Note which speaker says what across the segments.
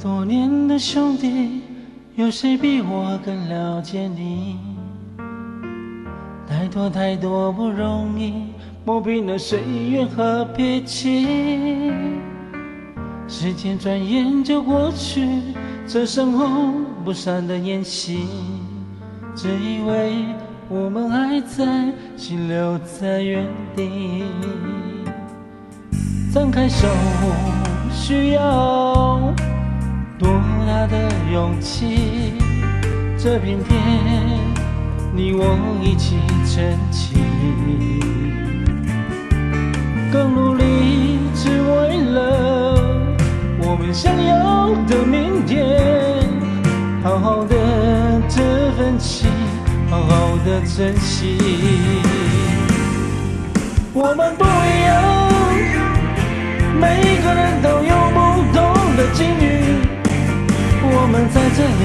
Speaker 1: 多年的兄弟，有谁比我更了解你？太多不容易，磨平了岁月和脾气。时间转眼就过去，这身后不散的宴席，只以为我们还在，心留在原地。张开手需要多大的勇气？这片天，你我一起撑起，更努力，只为了我们想要的明天。好好的这份情，好好的珍惜。我们不一样，每个人都有不同的境遇。我们在这里，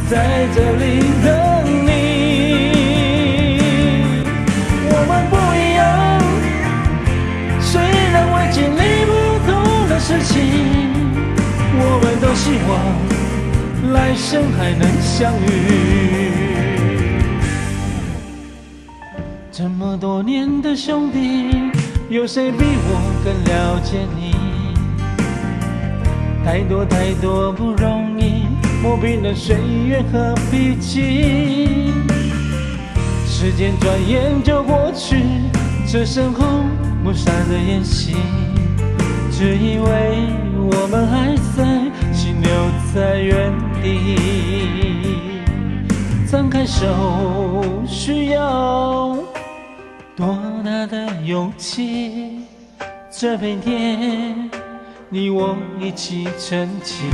Speaker 1: 在这里等你。我们不一样，虽然会经历不同的事情，我们都希望来生还能相遇。这么多年的兄弟，有谁比我更了解你？太多不容易，磨平了岁月和脾气。时间转眼就过去，这身后不散的宴席，只以为我们还在，心留在原地。张开手需要多大的勇气？这片天，你我一起撑起，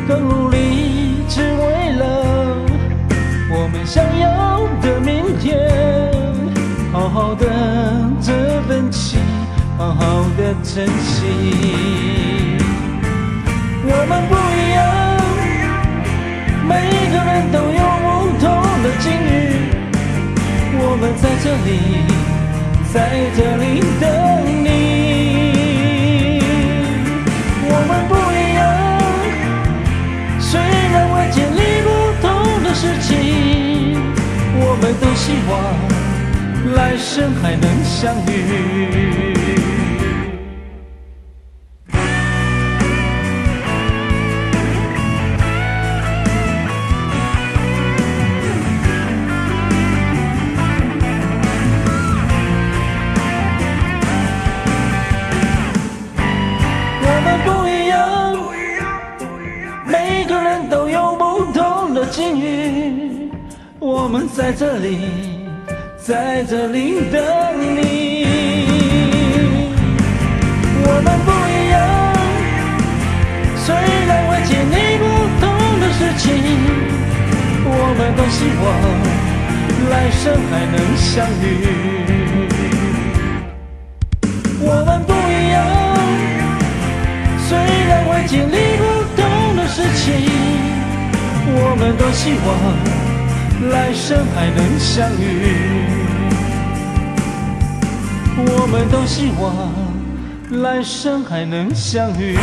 Speaker 1: 更努力，只为了我们想要的明天。好好的这份情，好好的珍惜。我们不一样，每个人都有不同的境遇。我们在这里，在这里等你。我们不一样，虽然会经历不同的事情，我们都希望来生还能相遇。境遇，我们在这里，在这里等你。我们不一样，虽然会经历不同的事情，我们都希望来生还能相遇。我们不一样，虽然会经历不同的事情，我们都希望来生还能相遇。我们都希望来生还能相遇。